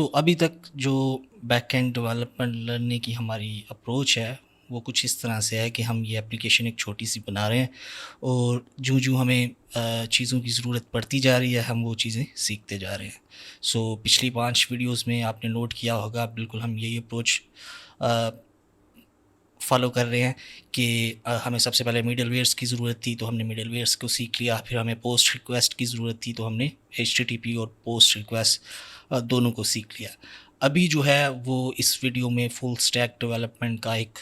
अभी तक जो बैकएंड डेवलपमेंट लर्निंग की हमारी अप्रोच है वो कुछ इस तरह से है कि हम ये एप्लीकेशन एक छोटी सी बना रहे हैं और जो हमें चीज़ों की ज़रूरत पड़ती जा रही है हम वो चीज़ें सीखते जा रहे हैं। पिछली 5 वीडियोस में आपने नोट किया होगा, बिल्कुल हम यही अप्रोच फॉलो कर रहे हैं कि हमें सबसे पहले मिडलवेयर्स की ज़रूरत थी तो हमने मिडलवेयर्स को सीख लिया, फिर हमें पोस्ट रिक्वेस्ट की ज़रूरत थी तो हमने एचटीटीपी और पोस्ट रिक्वेस्ट दोनों को सीख लिया। अभी जो है वो इस वीडियो में फुल स्टैक डेवलपमेंट का एक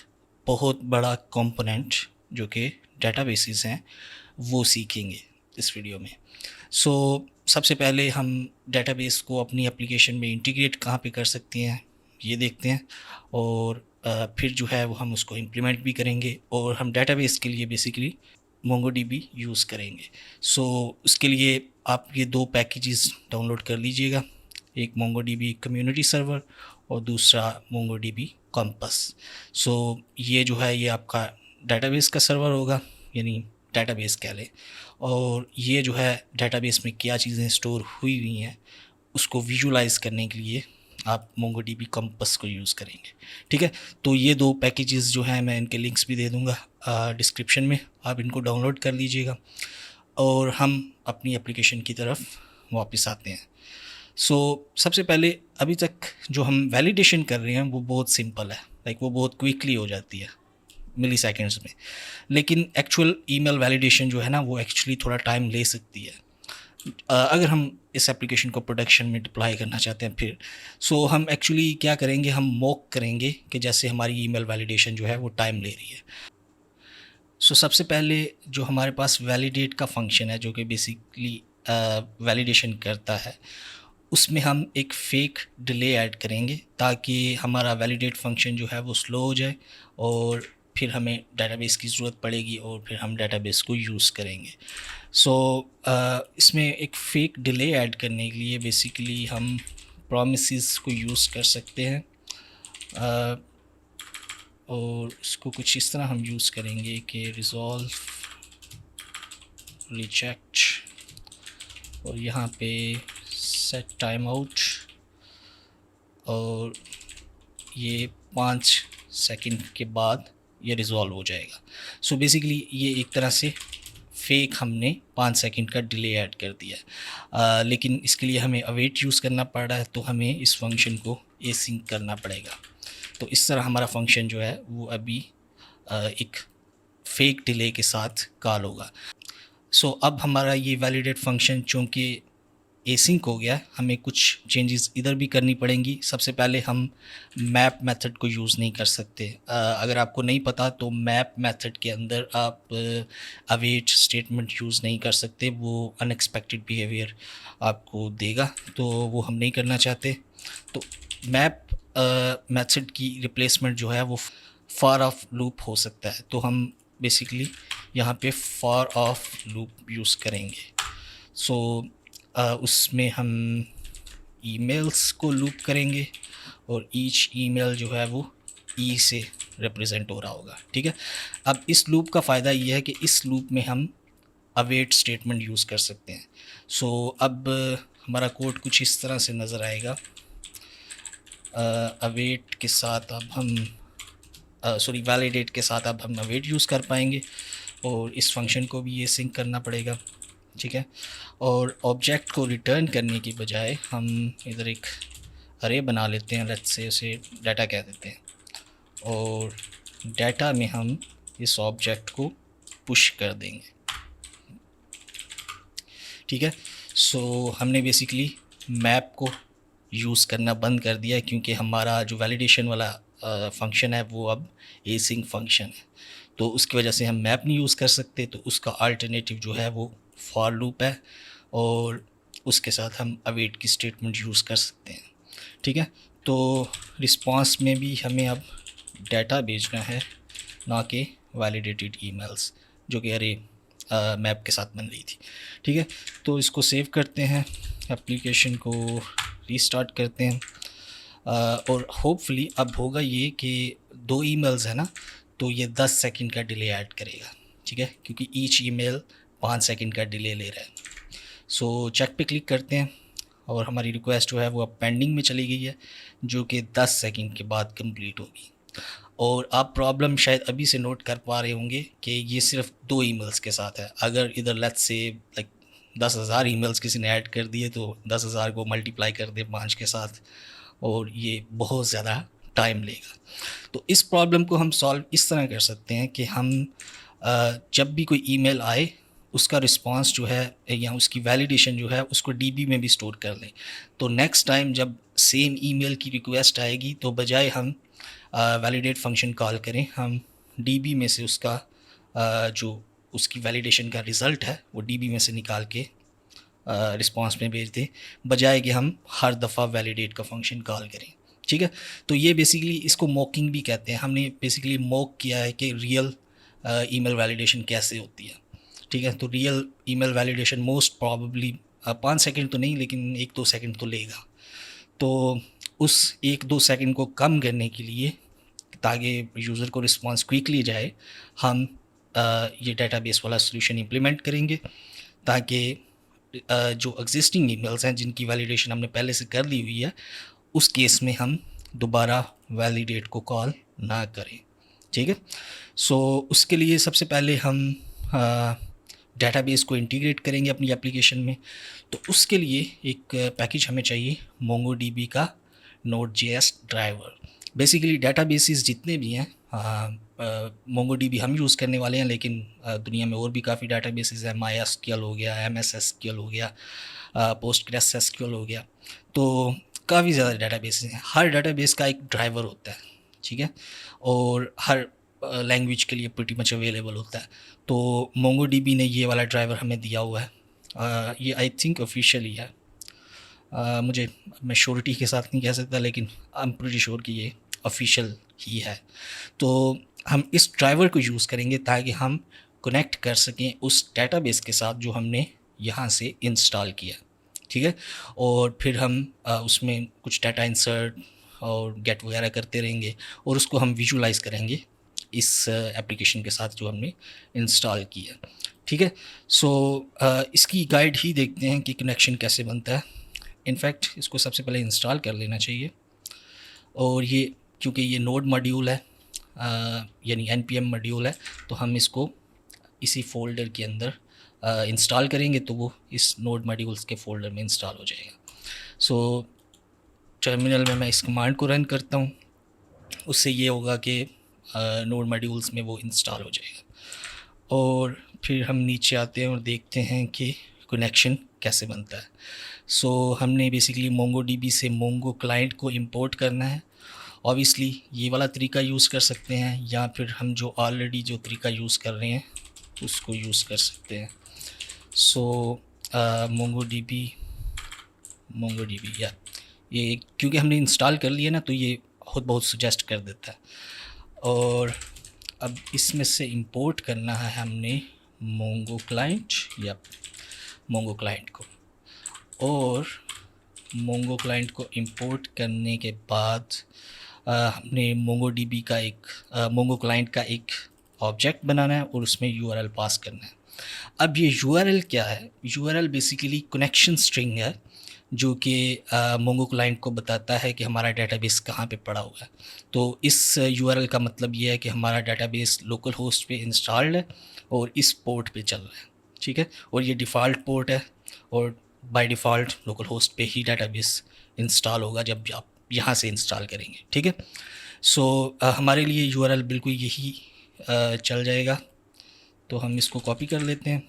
बहुत बड़ा कंपोनेंट जो कि डेटाबेसेस हैं वो सीखेंगे इस वीडियो में। सबसे पहले हम डेटाबेस को अपनी एप्लीकेशन में इंटीग्रेट कहाँ पे कर सकते हैं ये देखते हैं और फिर जो है वो हम उसको इम्प्लीमेंट भी करेंगे और हम डेटाबेस के लिए बेसिकली मोंगोडीबी यूज़ करेंगे। उसके लिए आप ये 2 पैकेजेस डाउनलोड कर लीजिएगा, एक मोंगोडीबी कम्युनिटी सर्वर और दूसरा मोंगोडीबी कंपास। ये जो है ये आपका डेटाबेस का सर्वर होगा, यानी डेटाबेस कह लें, और ये जो है डेटाबेस में क्या चीज़ें स्टोर हुई हुई हैं उसको विजुलाइज़ करने के लिए आप मोंगोडीबी कंपास को यूज़ करेंगे। ठीक है, तो ये 2 पैकेजेस जो हैं मैं इनके लिंक्स भी दे दूँगा डिस्क्रिप्शन में, आप इनको डाउनलोड कर लीजिएगा और हम अपनी एप्लीकेशन की तरफ वापस आते हैं। सबसे पहले अभी तक जो हम वैलिडेशन कर रहे हैं वो बहुत सिंपल है, लाइक वो बहुत क्विकली हो जाती है मिली सेकेंड्स में, लेकिन एक्चुअल ईमेल वैलिडेशन जो है ना वो एक्चुअली थोड़ा टाइम ले सकती है अगर हम इस एप्लीकेशन को प्रोडक्शन में डिप्लॉय करना चाहते हैं। फिर हम एक्चुअली क्या करेंगे, हम मॉक करेंगे कि जैसे हमारी ईमेल वैलिडेशन जो है वो टाइम ले रही है। सबसे पहले जो हमारे पास वैलिडेट का फंक्शन है जो कि बेसिकली वैलिडेशन करता है, उसमें हम एक फ़ेक डिले ऐड करेंगे ताकि हमारा वैलिडेट फंक्शन जो है वो स्लो हो जाए और फिर हमें डेटाबेस की ज़रूरत पड़ेगी और फिर हम डेटाबेस को यूज़ करेंगे। इसमें एक फ़ेक डिले ऐड करने के लिए बेसिकली हम प्रॉमिसेस को यूज़ कर सकते हैं और इसको कुछ इस तरह हम यूज़ करेंगे कि रिज़ॉल्व रिजेक्ट और यहाँ पे सेट टाइम आउट और ये 5 सेकंड के बाद ये रिज़ॉल्व हो जाएगा। बेसिकली ये एक तरह से फ़ेक हमने 5 सेकंड का डिले ऐड कर दिया लेकिन इसके लिए हमें अवेट यूज़ करना पड़ रहा है तो हमें इस फंक्शन को एसिंक करना पड़ेगा। तो इस तरह हमारा फंक्शन जो है वो अभी एक फ़ेक डिले के साथ कॉल होगा। अब हमारा ये वैलिडेट फंक्शन चूँकि एसिंक हो गया, हमें कुछ चेंजेस इधर भी करनी पड़ेंगी। सबसे पहले हम मैप मेथड को यूज़ नहीं कर सकते। अगर आपको नहीं पता तो मैप मेथड के अंदर आप अवेट स्टेटमेंट यूज़ नहीं कर सकते, वो अनएक्सपेक्टेड बिहेवियर आपको देगा, तो वो हम नहीं करना चाहते। तो मैप मेथड की रिप्लेसमेंट जो है वो फार ऑफ लूप हो सकता है, तो हम बेसिकली यहाँ पे फार ऑफ लूप यूज़ करेंगे। उसमें हम ईमेल्स को लूप करेंगे और ईच ईमेल जो है वो ई से रिप्रेजेंट हो रहा होगा। ठीक है, अब इस लूप का फ़ायदा ये है कि इस लूप में हम अवेट स्टेटमेंट यूज़ कर सकते हैं। अब हमारा कोड कुछ इस तरह से नज़र आएगा। अवेट के साथ अब हम वैलिडेट के साथ अब हम अवेट यूज़ कर पाएंगे और इस फंक्शन को भी ये सिंक करना पड़ेगा। ठीक है, और ऑब्जेक्ट को रिटर्न करने की बजाय हम इधर एक अरे बना लेते हैं, लेट्स से उसे डाटा कह देते हैं और डाटा में हम इस ऑब्जेक्ट को पुश कर देंगे। ठीक है, हमने बेसिकली मैप को यूज़ करना बंद कर दिया क्योंकि हमारा जो वैलिडेशन वाला फंक्शन है वो अब एसिंक फंक्शन है, तो उसकी वजह से हम मैप नहीं यूज़ कर सकते। तो उसका अल्टरनेटिव जो है वो फॉर लूप है और उसके साथ हम अवेट की स्टेटमेंट यूज़ कर सकते हैं। ठीक है, तो रिस्पांस में भी हमें अब डाटा भेजना है, ना कि वैलिडेटेड ईमेल्स जो कि अरे मैप के साथ बन रही थी। ठीक है, तो इसको सेव करते हैं, एप्लीकेशन को रीस्टार्ट करते हैं और होपफुली अब होगा ये कि 2 ईमेल्स है ना, तो ये 10 सेकंड का डिले ऐड करेगा। ठीक है, क्योंकि ईच ईमेल 5 सेकंड का डिले ले रहा है। चेक पे क्लिक करते हैं और हमारी रिक्वेस्ट जो है वो अब पेंडिंग में चली गई है, जो कि 10 सेकंड के बाद कंप्लीट होगी। और आप प्रॉब्लम शायद अभी से नोट कर पा रहे होंगे कि ये सिर्फ 2 ईमेल्स के साथ है। अगर इधर लेट्स से लाइक 10,000 ईमेल्स किसी ने ऐड कर दिए तो 10,000 को मल्टीप्लाई कर दें 5 के साथ, और ये बहुत ज़्यादा टाइम लेगा। तो इस प्रॉब्लम को हम सॉल्व इस तरह कर सकते हैं कि हम जब भी कोई ईमेल आए उसका रिस्पांस जो है या उसकी वैलिडेशन जो है उसको डीबी में भी स्टोर कर लें। तो नेक्स्ट टाइम जब सेम ईमेल की रिक्वेस्ट आएगी तो बजाय हम वैलिडेट फंक्शन कॉल करें, हम डीबी में से उसका जो उसकी वैलिडेशन का रिज़ल्ट है वो डीबी में से निकाल के रिस्पांस में भेज दें, बजाय कि हम हर दफ़ा वैलिडेट का फंक्शन कॉल करें। ठीक है, तो ये बेसिकली इसको मॉकिंग भी कहते हैं। हमने बेसिकली मॉक किया है कि रियल ईमेल वैलिडेशन कैसे होती है। ठीक है, तो real email validation most probably 5 second तो नहीं लेकिन 1-2 सेकंड तो लेगा। तो उस 1-2 सेकंड को कम करने के लिए, ताकि यूज़र को रिस्पांस क्विकली जाए, हम ये डेटाबेस वाला सॉल्यूशन इम्प्लीमेंट करेंगे, ताकि जो एग्जिस्टिंग ईमेल्स हैं जिनकी वैलिडेशन हमने पहले से कर ली हुई है उस केस में हम दोबारा वैलिडेट को कॉल ना करें। ठीक है, सो उसके लिए सबसे पहले हम डेटाबेस को इंटीग्रेट करेंगे अपनी एप्लीकेशन में। तो उसके लिए एक पैकेज हमें चाहिए MongoDB का Node.js ड्राइवर। बेसिकली डेटाबेसेस जितने भी हैं, MongoDB हम यूज़ करने वाले हैं, लेकिन दुनिया में और भी काफ़ी डेटाबेसेस हैं। MySQL हो गया, MS SQL हो गया, PostgreSQL हो गया, तो काफ़ी ज़्यादा डेटाबेसेस हैं। हर डेटाबेस का एक ड्राइवर होता है, ठीक है, और हर लैंग्वेज के लिए प्रीटी मच अवेलेबल होता है। तो MongoDB ने ये वाला ड्राइवर हमें दिया हुआ है। ये आई थिंक ऑफिशियली है। मैं श्योरिटी के साथ नहीं कह सकता, लेकिन आई एम प्रीटी श्योर कि ये ऑफिशियल ही है। तो हम इस ड्राइवर को यूज़ करेंगे ताकि हम कनेक्ट कर सकें उस डेटाबेस के साथ जो हमने यहाँ से इंस्टॉल किया। ठीक है, और फिर हम उसमें कुछ डाटा इंसर्ट और गेट वगैरह करते रहेंगे और उसको हम विजुलाइज करेंगे इस एप्लीकेशन के साथ जो हमने इंस्टॉल किया। ठीक है, सो इसकी गाइड ही देखते हैं कि कनेक्शन कैसे बनता है। इनफैक्ट इसको सबसे पहले इंस्टॉल कर लेना चाहिए, और ये क्योंकि ये नोड मॉड्यूल है, यानी npm मॉड्यूल है, तो हम इसको इसी फोल्डर के अंदर इंस्टॉल करेंगे तो वो इस नोड मॉड्यूल्स के फोल्डर में इंस्टॉल हो जाएगा। सो टर्मिनल में मैं इस कमांड को रन करता हूँ, उससे ये होगा कि नोड मॉड्यूल्स में वो इंस्टॉल हो जाएगा। और फिर हम नीचे आते हैं और देखते हैं कि कनेक्शन कैसे बनता है। सो हमने बेसिकली MongoDB से Mongo क्लाइंट को इंपोर्ट करना है। ऑब्वियसली ये वाला तरीका यूज़ कर सकते हैं, या फिर हम जो ऑलरेडी जो तरीका यूज़ कर रहे हैं उसको यूज़ कर सकते हैं। सो MongoDB या ये क्योंकि हमने इंस्टॉल कर लिया ना, तो ये खुद बहुत सजेस्ट कर देता है। और अब इसमें से इंपोर्ट करना है हमने Mongo क्लाइंट को, और Mongo क्लाइंट को इंपोर्ट करने के बाद हमने MongoDB का Mongo क्लाइंट का एक ऑब्जेक्ट बनाना है और उसमें URL पास करना है। अब ये URL क्या है? URL बेसिकली कनेक्शन स्ट्रिंग है, जो कि Mongo क्लाइंट को बताता है कि हमारा डेटाबेस कहाँ पे पड़ा हुआ है। तो इस URL का मतलब ये है कि हमारा डेटाबेस लोकल होस्ट पे इंस्टॉल्ड है और इस पोर्ट पे चल रहा है। ठीक है, और ये डिफ़ॉल्ट पोर्ट है, और बाय डिफ़ॉल्ट लोकल होस्ट पे ही डेटाबेस इंस्टॉल होगा जब आप यहाँ से इंस्टॉल करेंगे। ठीक है, सो हमारे लिए URL बिल्कुल यही चल जाएगा। तो हम इसको कॉपी कर लेते हैं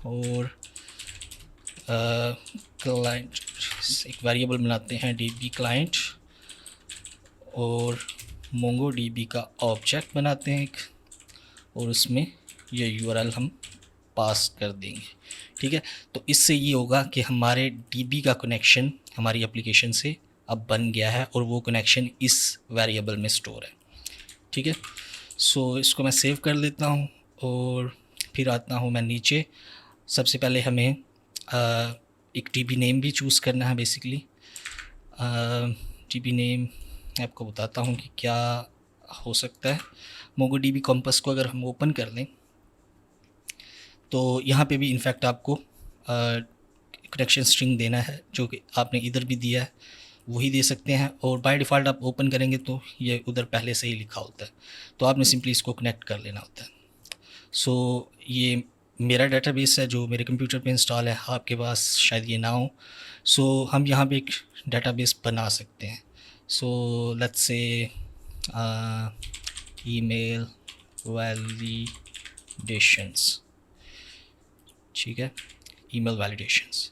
और क्लाइंट एक वेरिएबल बनाते हैं DB क्लाइंट, और MongoDB का ऑब्जेक्ट बनाते हैं एक, और उसमें ये URL हम पास कर देंगे। ठीक है, तो इससे ये होगा कि हमारे DB का कनेक्शन हमारी एप्लीकेशन से अब बन गया है और वो कनेक्शन इस वेरिएबल में स्टोर है। ठीक है, सो इसको मैं सेव कर लेता हूँ और फिर आता हूँ मैं नीचे। सबसे पहले हमें एक DB नेम भी चूज़ करना है। बेसिकली DB नेम मैं आपको बताता हूँ कि क्या हो सकता है। MongoDB कॉम्पस को अगर हम ओपन कर लें तो यहाँ पे भी इनफैक्ट आपको कनेक्शन स्ट्रिंग देना है जो कि आपने इधर भी दिया है वही दे सकते हैं, और बाय डिफ़ॉल्ट आप ओपन करेंगे तो ये उधर पहले से ही लिखा होता है, तो आपने सिंपली इसको कनेक्ट कर लेना होता है। सो ये मेरा डेटाबेस है जो मेरे कंप्यूटर पे इंस्टॉल है, आपके पास शायद ये ना हो। सो हम यहाँ पे एक डेटाबेस बना सकते हैं। So let's say email validations, ठीक है, ईमेल वैलिडेशंस,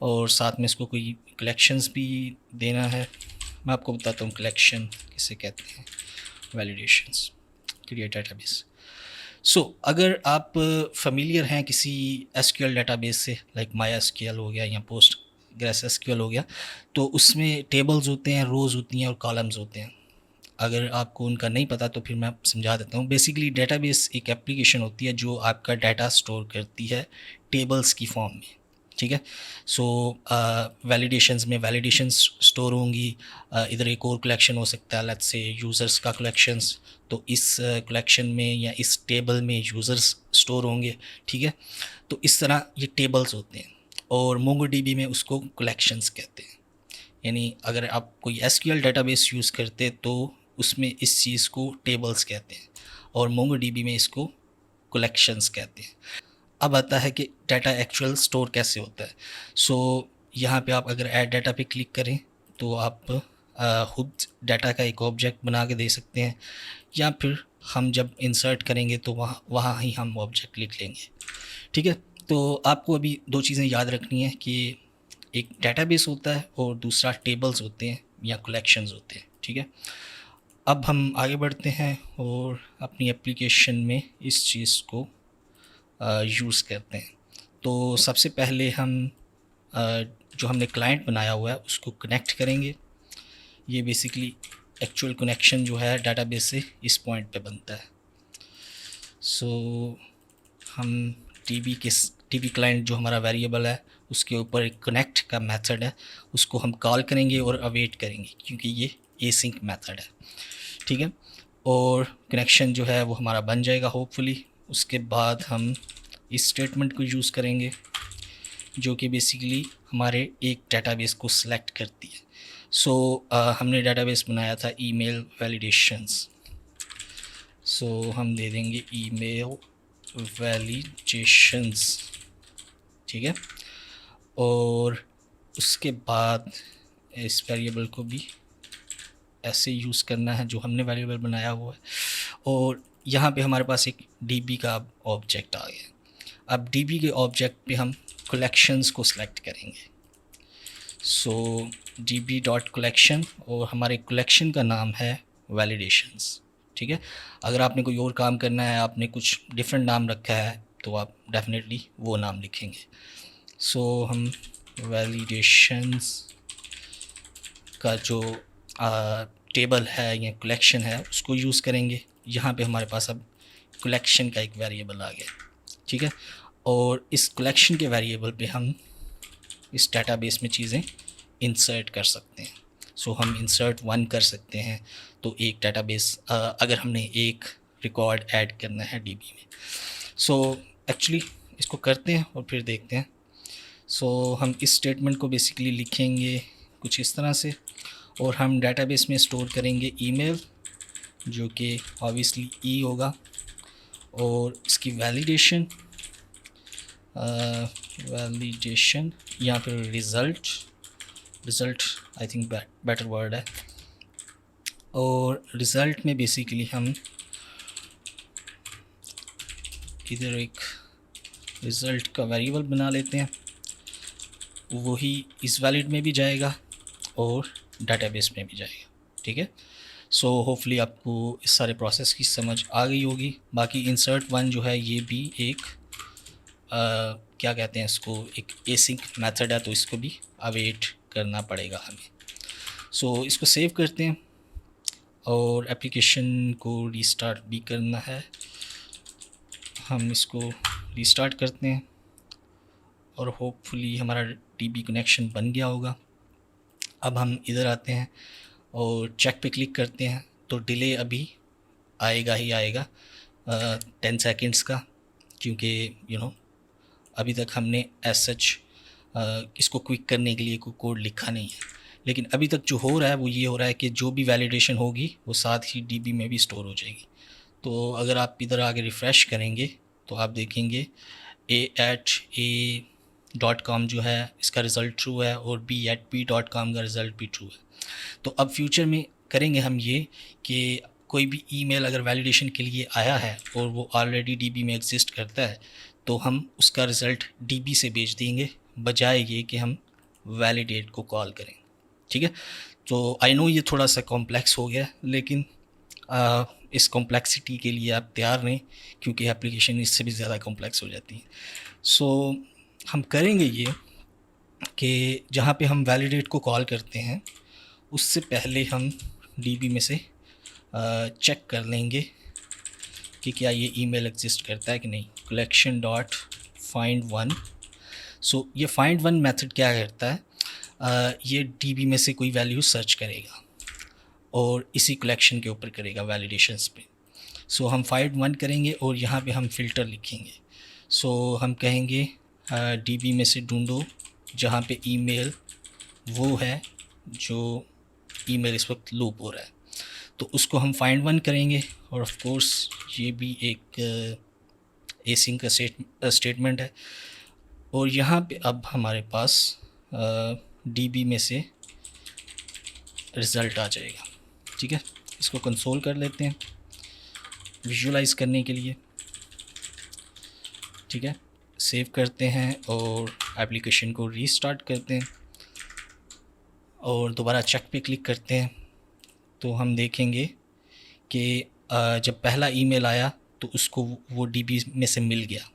और साथ में इसको कोई कलेक्शंस भी देना है। मैं आपको बताता हूँ कलेक्शन किसे कहते हैं, वैलिडेशंस, क्रिएट डेटाबेस। सो अगर आप फेमिलियर हैं किसी एसक्यूएल डेटाबेस से, लाइक माई एसक्यूएल हो गया या पोस्ट ग्रेस एसक्यूएल हो गया, तो उसमें टेबल्स होते हैं, रोज़ होती हैं और कॉलम्स होते हैं। अगर आपको उनका नहीं पता तो फिर मैं समझा देता हूँ। बेसिकली डेटाबेस एक एप्लीकेशन होती है जो आपका डाटा स्टोर करती है टेबल्स की फॉर्म में, ठीक है। सो वैलिडेशंस में वैलिडेशंस स्टोर होंगी। इधर एक और कलेक्शन हो सकता है, लेट्स से यूज़र्स का कलेक्शंस, तो इस कलेक्शन में या इस टेबल में यूज़र्स स्टोर होंगे, ठीक है। तो इस तरह ये टेबल्स होते हैं, और मोंगोडीबी में उसको कलेक्शंस कहते हैं। यानी अगर आप कोई एसक्यूएल डेटाबेस यूज़ करते तो उसमें इस चीज़ को टेबल्स कहते हैं, और मोंगोडीबी में इसको कलेक्शंस कहते हैं। अब आता है कि डाटा एक्चुअल स्टोर कैसे होता है। सो यहाँ पे आप अगर ऐड डाटा पे क्लिक करें तो आप खुद डाटा का एक ऑब्जेक्ट बना के दे सकते हैं, या फिर हम जब इंसर्ट करेंगे तो वहाँ ही हम ऑब्जेक्ट लिख लेंगे, ठीक है। तो आपको अभी दो चीज़ें याद रखनी है कि एक डेटाबेस होता है और दूसरा टेबल्स होते हैं या कलेक्शंस होते हैं, ठीक है। अब हम आगे बढ़ते हैं और अपनी एप्लीकेशन में इस चीज़ को यूज़ करते हैं। तो सबसे पहले हम जो हमने क्लाइंट बनाया हुआ है उसको कनेक्ट करेंगे। ये बेसिकली एक्चुअल कनेक्शन जो है डेटाबेस से इस पॉइंट पे बनता है। सो हम टीबी क्लाइंट जो हमारा वेरिएबल है उसके ऊपर एक कनेक्ट का मेथड है, उसको हम कॉल करेंगे और अवेट करेंगे क्योंकि ये एसिंक मेथड है, ठीक है। और कनेक्शन जो है वो हमारा बन जाएगा होपफुली। उसके बाद हम इस स्टेटमेंट को यूज़ करेंगे जो कि बेसिकली हमारे एक डेटाबेस को सिलेक्ट करती है। सो हमने डेटाबेस बनाया था ईमेल वैलिडेशंस, सो हम दे देंगे ईमेल वैलिडेशंस, ठीक है। और उसके बाद इस वेरिएबल को भी ऐसे यूज़ करना है जो हमने वेरिएबल बनाया हुआ है, और यहाँ पे हमारे पास एक डीबी का ऑब्जेक्ट आ गया। अब डीबी के ऑब्जेक्ट पे हम कलेक्शंस को सिलेक्ट करेंगे। सो डीबी डॉट कलेक्शन, और हमारे कलेक्शन का नाम है वैलिडेशंस, ठीक है। अगर आपने कोई और काम करना है, आपने कुछ डिफरेंट नाम रखा है तो आप डेफिनेटली वो नाम लिखेंगे। सो हम वैलिडेशंस का जो टेबल है या कलेक्शन है उसको यूज़ करेंगे। यहाँ पे हमारे पास अब कलेक्शन का एक वेरिएबल आ गया, ठीक है। और इस कलेक्शन के वेरिएबल पे हम इस डेटाबेस में चीज़ें इंसर्ट कर सकते हैं। सो हम इंसर्ट 1 कर सकते हैं, तो एक डेटाबेस अगर हमने एक रिकॉर्ड ऐड करना है डीबी में। सो एक्चुअली इसको करते हैं और फिर देखते हैं। सो हम इस स्टेटमेंट को बेसिकली लिखेंगे कुछ इस तरह से, और हम डेटाबेस में स्टोर करेंगे ईमेल जो कि ऑब्वियसली ई होगा, और इसकी वैलिडेशन या फिर result I think better word है। और रिज़ल्ट में बेसिकली हम इधर एक रिज़ल्ट का वेरिएबल बना लेते हैं, वही इस वैलिड में भी जाएगा और डाटाबेस में भी जाएगा, ठीक है। सो होपफुली आपको इस सारे प्रोसेस की समझ आ गई होगी। बाकी इंसर्ट 1 जो है ये भी एक क्या कहते हैं इसको, एक एसिंक मेथड है, तो इसको भी अवेट करना पड़ेगा हमें। सो इसको सेव करते हैं और एप्लीकेशन को रीस्टार्ट भी करना है। हम इसको रीस्टार्ट करते हैं और होपफुली हमारा टीबी कनेक्शन बन गया होगा। अब हम इधर आते हैं और चेक पे क्लिक करते हैं, तो डिले अभी आएगा ही आएगा 10 सेकेंड्स का, क्योंकि अभी तक हमने एज सच इसको क्विक करने के लिए कोई कोड लिखा नहीं है। लेकिन अभी तक जो हो रहा है वो ये हो रहा है कि जो भी वैलिडेशन होगी वो साथ ही डीबी में भी स्टोर हो जाएगी। तो अगर आप इधर आगे रिफ़्रेश करेंगे तो आप देखेंगे a@a.com जो है इसका रिज़ल्ट ट्रू है और b@b.com का रिज़ल्ट भी ट्रू है। तो अब फ्यूचर में करेंगे हम ये कि कोई भी ईमेल अगर वैलिडेशन के लिए आया है और वो ऑलरेडी डीबी में एग्जिस्ट करता है तो हम उसका रिज़ल्ट डीबी से भेज देंगे, बजाय ये कि हम वैलिडेट को कॉल करें। ठीक है, तो आई नो ये थोड़ा सा कॉम्प्लेक्स हो गया, लेकिन इस कॉम्प्लेक्सिटी के लिए आप तैयार रहें, क्योंकि एप्लीकेशन इससे भी ज़्यादा कॉम्प्लेक्स हो जाती है। सो हम करेंगे ये कि जहाँ पे हम वैलिडेट को कॉल करते हैं उससे पहले हम डीबी में से चेक कर लेंगे कि क्या ये ईमेल एग्जिस्ट करता है कि नहीं। Collection dot find one. So ये फाइंड वन मेथड क्या करता है, ये डीबी में से कोई वैल्यू सर्च करेगा और इसी कलेक्शन के ऊपर करेगा वैलिडेशंस पे। सो हम फाइंड वन करेंगे और यहाँ पे हम फ़िल्टर लिखेंगे। सो हम कहेंगे डीबी में से ढूंढो जहाँ पे ईमेल वो है जो ईमेल इस वक्त लूप हो रहा है, तो उसको हम फाइंड वन करेंगे। और ऑफ कोर्स ये भी एक एसिंक का स्टेटमेंट है। और यहाँ पे अब हमारे पास डीबी में से रिज़ल्ट आ जाएगा। ठीक है, इसको कंसोल कर लेते हैं विजुलाइज करने के लिए। ठीक है, सेव करते हैं और एप्लीकेशन को रीस्टार्ट करते हैं और दोबारा चेक पे क्लिक करते हैं। तो हम देखेंगे कि जब पहला ईमेल आया तो उसको वो डीबी में से मिल गया,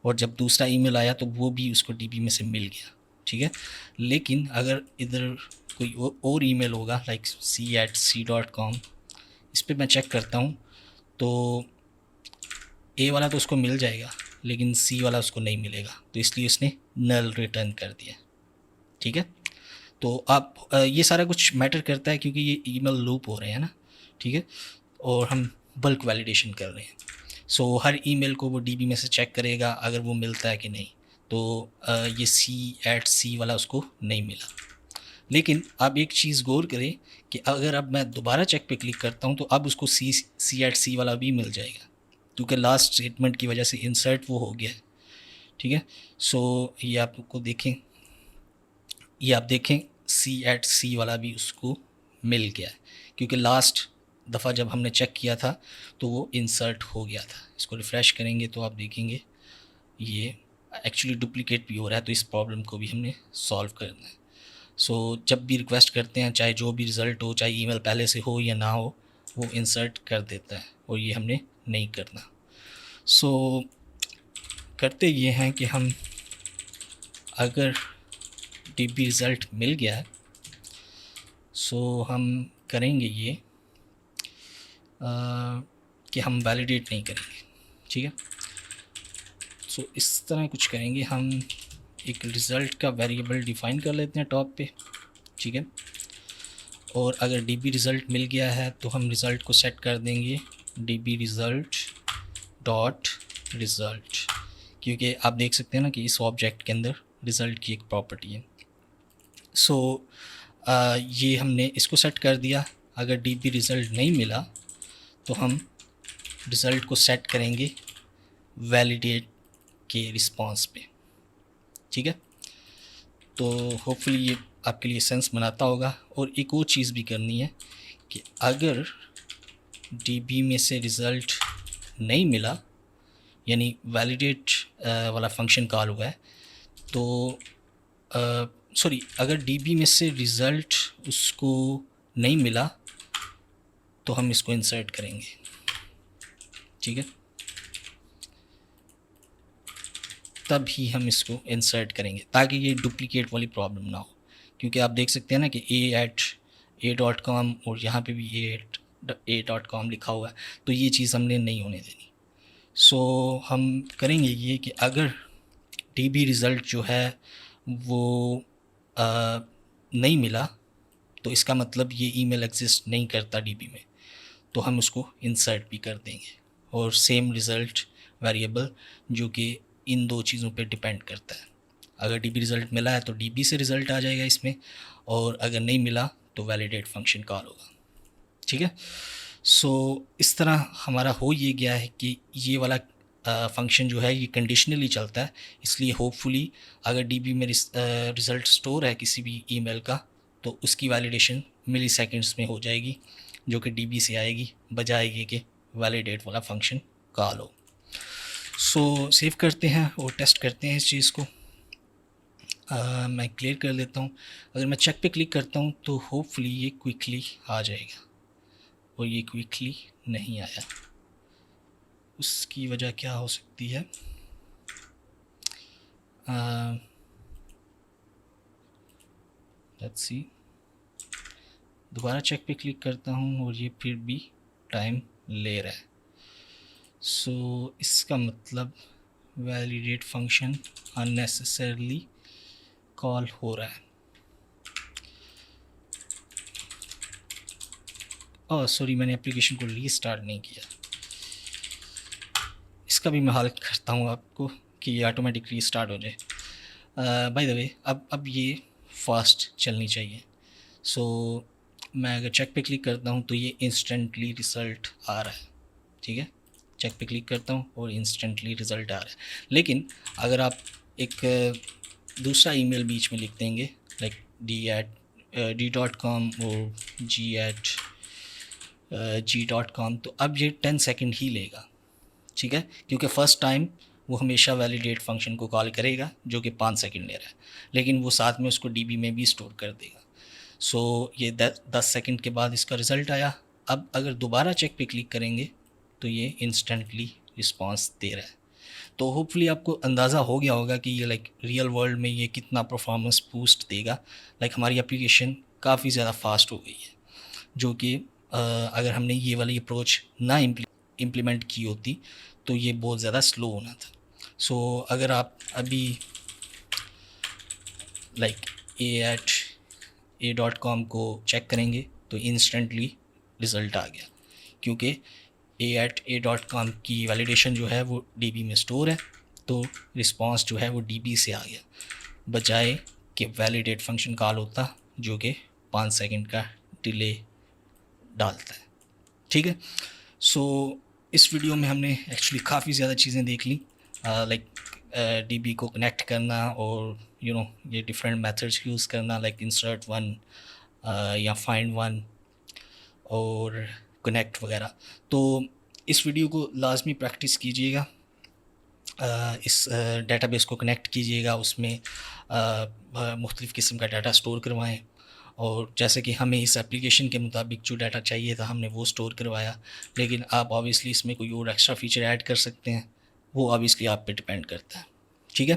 और जब दूसरा ईमेल आया तो वो भी उसको डीबी में से मिल गया। ठीक है, लेकिन अगर इधर कोई और ईमेल होगा लाइक c@c.com, इस पर मैं चेक करता हूँ तो ए वाला तो उसको मिल जाएगा लेकिन सी वाला उसको नहीं मिलेगा, तो इसलिए उसने नल रिटर्न कर दिया। ठीक है, तो आप ये सारा कुछ मैटर करता है क्योंकि ये ईमेल लूप हो रहे हैं ना। ठीक है, और हम बल्क वैलिडेशन कर रहे हैं। सो हर ईमेल को वो डीबी में से चेक करेगा अगर वो मिलता है कि नहीं। तो ये c@c वाला उसको नहीं मिला। लेकिन आप एक चीज़ गौर करें कि अगर अब मैं दोबारा चेक पे क्लिक करता हूँ तो अब उसको c@c वाला भी मिल जाएगा, क्योंकि लास्ट स्टेटमेंट की वजह से इंसर्ट वो हो गया है। ठीक है, सो ये आपको देखें, ये आप देखें c@c वाला भी उसको मिल गया है, क्योंकि लास्ट दफ़ा जब हमने चेक किया था तो वो इंसर्ट हो गया था। इसको रिफ़्रेश करेंगे तो आप देखेंगे ये एक्चुअली डुप्लीकेट भी हो रहा है, तो इस प्रॉब्लम को भी हमने सॉल्व करना है। सो जब भी रिक्वेस्ट करते हैं, चाहे जो भी रिज़ल्ट हो, चाहे ईमेल पहले से हो या ना हो, वो इंसर्ट कर देता है और ये हमने नहीं करना। सो करते ये हैं कि हम अगर डीबी रिज़ल्ट मिल गया है सो हम करेंगे ये कि हम वैलिडेट नहीं करेंगे। ठीक है, सो इस तरह कुछ करेंगे, हम एक रिज़ल्ट का वेरिएबल डिफ़ाइन कर लेते हैं टॉप पे। ठीक है, और अगर डीबी रिज़ल्ट मिल गया है तो हम रिज़ल्ट को सेट कर देंगे डीबी रिज़ल्ट डॉट रिज़ल्ट, क्योंकि आप देख सकते हैं ना कि इस ऑब्जेक्ट के अंदर रिज़ल्ट की एक प्रॉपर्टी है। सो ये हमने इसको सेट कर दिया। अगर डीबी रिज़ल्ट नहीं मिला तो हम रिज़ल्ट को सेट करेंगे वैलिडेट के रिस्पांस पे। ठीक है, तो होपफुली ये आपके लिए सेंस बनाता होगा। और एक और चीज़ भी करनी है कि अगर डीबी में से रिज़ल्ट नहीं मिला, यानी वैलिडेट वाला फंक्शन कॉल हुआ है, तो सॉरी, अगर डीबी में से रिज़ल्ट उसको नहीं मिला तो हम इसको इंसर्ट करेंगे। ठीक है, तब ही हम इसको इंसर्ट करेंगे ताकि ये डुप्लीकेट वाली प्रॉब्लम ना हो, क्योंकि आप देख सकते हैं ना कि a@a.com और यहाँ पे भी a.com लिखा हुआ है, तो ये चीज़ हमने नहीं होने देनी। सो हम करेंगे ये कि अगर डीबी रिज़ल्ट जो है वो नहीं मिला तो इसका मतलब ये ईमेल एग्जिस्ट नहीं करता डीबी में, तो हम उसको इंसर्ट भी कर देंगे। और सेम रिज़ल्ट वेरिएबल जो कि इन दो चीज़ों पे डिपेंड करता है। अगर डीबी रिज़ल्ट मिला है तो डीबी से रिज़ल्ट आ जाएगा इसमें, और अगर नहीं मिला तो वैलिडेट फंक्शन कॉल होगा। ठीक है, सो इस तरह हमारा हो ये गया है कि ये वाला फंक्शन जो है ये कंडीशनली चलता है, इसलिए होपफुली अगर डीबी में रिज़ल्ट स्टोर है किसी भी ईमेल का तो उसकी वैलिडेशन मिली सेकेंड्स में हो जाएगी, जो कि डीबी से आएगी, बजाय ये कि वैलिडेट वाला फंक्शन कॉल हो। सो सेव करते हैं और टेस्ट करते हैं इस चीज़ को। मैं क्लियर कर लेता हूँ। अगर मैं चेक पे क्लिक करता हूँ तो होपफुली ये क्विकली आ जाएगा, और ये क्विकली नहीं आया। उसकी वजह क्या हो सकती है? लेट्स सी, दोबारा चेक पे क्लिक करता हूँ और ये फिर भी टाइम ले रहा है। सो इसका मतलब वैलिडेट फंक्शन अननेसेसरली कॉल हो रहा है। ओह सॉरी, मैंने एप्लीकेशन को रीस्टार्ट नहीं किया। इसका भी मैं हल करता हूँ आपको कि ये ऑटोमेटिक रीस्टार्ट हो जाए। बाय द वे अब ये फास्ट चलनी चाहिए। सो मैं अगर चेक पे क्लिक करता हूँ तो ये इंस्टेंटली रिज़ल्ट आ रहा है। ठीक है, चेक पे क्लिक करता हूँ और इंस्टेंटली रिज़ल्ट आ रहा है। लेकिन अगर आप एक दूसरा ईमेल बीच में लिख देंगे, लाइक d@d.com और g@g.com, तो अब ये 10 सेकंड ही लेगा। ठीक है, क्योंकि फ़र्स्ट टाइम वो हमेशा वैलिडेट फंक्शन को कॉल करेगा जो कि 5 सेकंड ले रहा है, लेकिन वो साथ में उसको डीबी में भी स्टोर कर देगा। सो ये 10 सेकंड के बाद इसका रिज़ल्ट आया। अब अगर दोबारा चेक पे क्लिक करेंगे तो ये इंस्टेंटली रिस्पांस दे रहा है। तो होपफुली आपको अंदाज़ा हो गया होगा कि ये लाइक रियल वर्ल्ड में ये कितना परफॉर्मेंस बूस्ट देगा। लाइक हमारी एप्लीकेशन काफ़ी ज़्यादा फास्ट हो गई है, जो कि अगर हमने ये वाली अप्रोच ना इम्प्लीमेंट की होती तो ये बहुत ज़्यादा स्लो होना था। सो अगर आप अभी लाइक a@a.com को चेक करेंगे तो इंस्टेंटली रिज़ल्ट आ गया, क्योंकि a@a.com की वैलिडेशन जो है वो डीबी में स्टोर है, तो रिस्पांस जो है वो डीबी से आ गया, बजाय कि वैलिडेट फंक्शन कॉल होता जो कि 5 सेकंड का डिले डालता है। ठीक है, सो इस वीडियो में हमने एक्चुअली काफ़ी ज़्यादा चीज़ें देख ली, लाइक डीबी को कनेक्ट करना और ये डिफरेंट मेथड्स यूज़ करना, लाइक इंसर्ट वन या फाइंड वन और कनेक्ट वगैरह। तो इस वीडियो को लाजमी प्रैक्टिस कीजिएगा, इस डेटाबेस को कनेक्ट कीजिएगा, उसमें मुख्तलिफ़ किस्म का डाटा स्टोर करवाएं, और जैसे कि हमें इस एप्लीकेशन के मुताबिक जो डाटा चाहिए था हमने वो स्टोर करवाया, लेकिन आप ऑब्वियसली इसमें कोई और एक्स्ट्रा फ़ीचर ऐड कर सकते हैं, वो ऑब्वियसली आप पे डिपेंड करता है। ठीक है,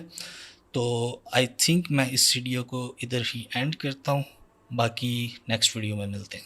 तो आई थिंक मैं इस वीडियो को इधर ही एंड करता हूँ, बाकी नेक्स्ट वीडियो में मिलते हैं।